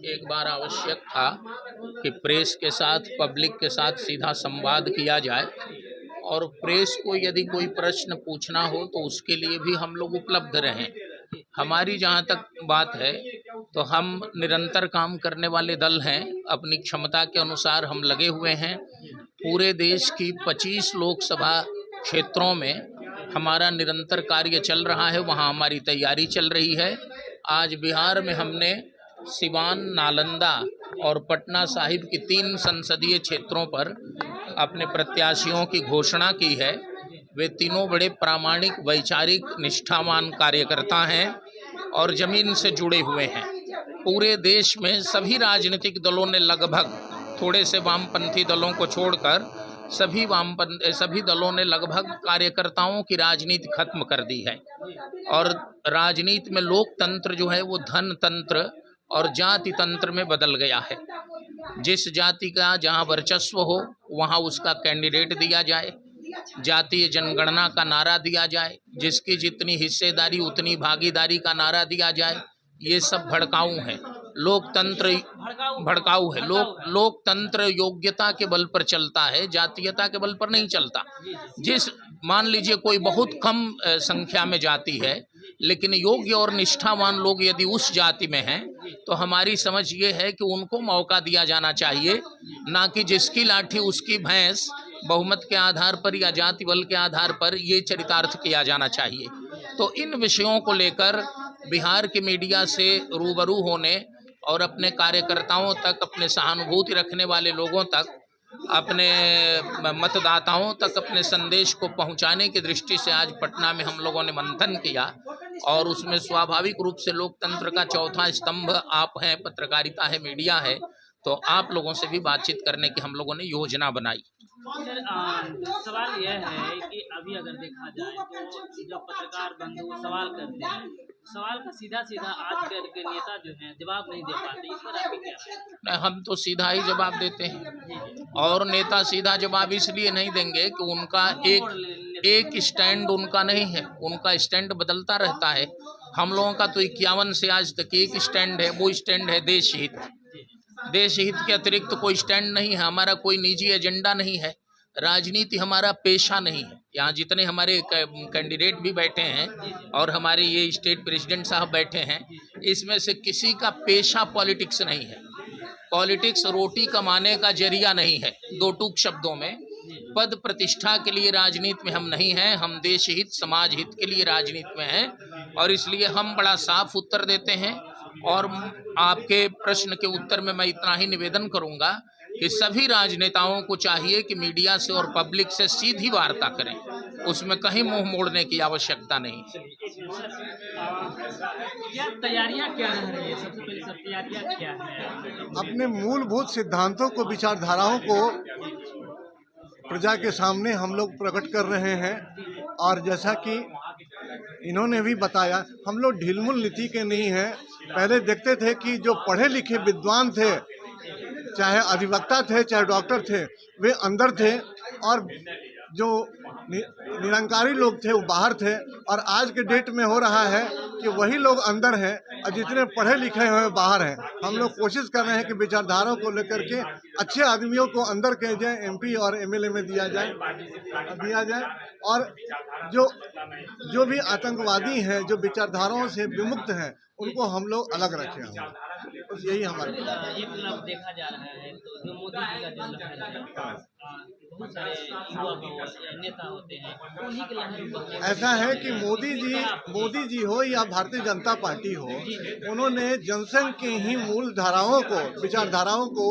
एक बार आवश्यक था कि प्रेस के साथ, पब्लिक के साथ सीधा संवाद किया जाए और प्रेस को यदि कोई प्रश्न पूछना हो तो उसके लिए भी हम लोग उपलब्ध रहें। हमारी जहाँ तक बात है तो हम निरंतर काम करने वाले दल हैं, अपनी क्षमता के अनुसार हम लगे हुए हैं। पूरे देश की 25 लोकसभा क्षेत्रों में हमारा निरंतर कार्य चल रहा है, वहाँ हमारी तैयारी चल रही है। आज बिहार में हमने सिवान, नालंदा और पटना साहिब की 3 संसदीय क्षेत्रों पर अपने प्रत्याशियों की घोषणा की है। वे तीनों बड़े प्रामाणिक, वैचारिक, निष्ठावान कार्यकर्ता हैं और ज़मीन से जुड़े हुए हैं। पूरे देश में सभी राजनीतिक दलों ने लगभग, थोड़े से वामपंथी दलों को छोड़कर सभी दलों ने लगभग कार्यकर्ताओं की राजनीति खत्म कर दी है और राजनीति में लोकतंत्र जो है वो धन तंत्र और जाति तंत्र में बदल गया है। जिस जाति का जहां वर्चस्व हो वहां उसका कैंडिडेट दिया जाए, जातीय जनगणना का नारा दिया जाए, जिसकी जितनी हिस्सेदारी उतनी भागीदारी का नारा दिया जाए, ये सब भड़काऊ है। लोकतंत्र भड़काऊ है। लोकतंत्र योग्यता के बल पर चलता है, जातीयता के बल पर नहीं चलता। मान लीजिए कोई बहुत कम संख्या में जाति है, लेकिन योग्य और निष्ठावान लोग यदि उस जाति में हैं तो हमारी समझ ये है कि उनको मौका दिया जाना चाहिए, ना कि जिसकी लाठी उसकी भैंस, बहुमत के आधार पर या जाति बल के आधार पर ये चरितार्थ किया जाना चाहिए। तो इन विषयों को लेकर बिहार के मीडिया से रूबरू होने और अपने कार्यकर्ताओं तक, अपने सहानुभूति रखने वाले लोगों तक, अपने मतदाताओं तक अपने संदेश को पहुंचाने की दृष्टि से आज पटना में हम लोगों ने मंथन किया और उसमें स्वाभाविक रूप से लोकतंत्र का चौथा स्तंभ आप हैं, पत्रकारिता है, मीडिया है, तो आप लोगों से भी बातचीत करने की हम लोगों ने योजना बनाई। सर, सवाल यह है कि अभी अगर देखा जाए तो जब पत्रकार बंधु सवाल करते हैं, सवाल का सीधा सीधा आजकल के नेता जो हैं जवाब नहीं दे पाते, इस पर आपकी क्या राय है? हम तो सीधा ही जवाब देते हैं और नेता सीधा जवाब इसलिए नहीं देंगे कि उनका एक स्टैंड उनका नहीं है, उनका स्टैंड बदलता रहता है। हम लोगों का तो 51 से आज तक एक स्टैंड है, वो स्टैंड है देश हित। देश हित के अतिरिक्त तो कोई स्टैंड नहीं है। हमारा कोई निजी एजेंडा नहीं है, राजनीति हमारा पेशा नहीं है। यहाँ जितने हमारे कैंडिडेट भी बैठे हैं और हमारे ये स्टेट प्रेसिडेंट साहब बैठे हैं, इसमें से किसी का पेशा पॉलिटिक्स नहीं है। पॉलिटिक्स रोटी कमाने का जरिया नहीं है। दो टूक शब्दों में, पद प्रतिष्ठा के लिए राजनीति में हम नहीं हैं, हम देश हित, समाज हित के लिए राजनीति में हैं और इसलिए हम बड़ा साफ उत्तर देते हैं। और आपके प्रश्न के उत्तर में मैं इतना ही निवेदन करूंगा कि सभी राजनेताओं को चाहिए कि मीडिया से और पब्लिक से सीधी वार्ता करें, उसमें कहीं मुंह मोड़ने की आवश्यकता नहीं है। तैयारियां क्या रह रही है? सबसे पहले सब तैयारियां क्या है? अपने मूलभूत सिद्धांतों को, विचारधाराओं को प्रजा के सामने हम लोग प्रकट कर रहे हैं और जैसा कि इन्होंने भी बताया, हम लोग ढीलमुल नीति के नहीं हैं। पहले देखते थे कि जो पढ़े लिखे विद्वान थे, चाहे अधिवक्ता थे, चाहे डॉक्टर थे, वे अंदर थे और जो निरंकारी लोग थे वो बाहर थे। और आज के डेट में हो रहा है कि वही लोग अंदर हैं और जितने पढ़े लिखे हैं बाहर हैं। हम लोग कोशिश कर रहे हैं कि विचारधाराओं को लेकर के अच्छे आदमियों को अंदर किया जाए, एमपी और एमएलए में दिया जाए और जो भी आतंकवादी हैं, जो विचारधाराओं से विमुक्त हैं, उनको हम लोग अलग रखें। बस यही हमारे देखा जा रहा है तो जो मोदी जी का जो लहर है, बहुत सारे युवा नेता होते हैं, उन्हीं के लहर ऐसा है कि मोदी जी हो या भारतीय जनता पार्टी हो, उन्होंने जनसंघ की ही मूल धाराओं को, विचारधाराओं को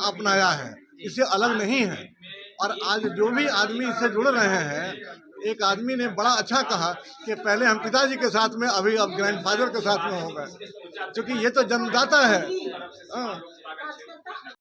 अपनाया है, इससे अलग नहीं है। और आज जो भी आदमी इससे जुड़ रहे हैं, एक आदमी ने बड़ा अच्छा कहा कि पहले हम पिताजी के साथ में, अभी अब ग्रैंडफादर के साथ में हो गए, क्योंकि ये तो जन्मदाता है।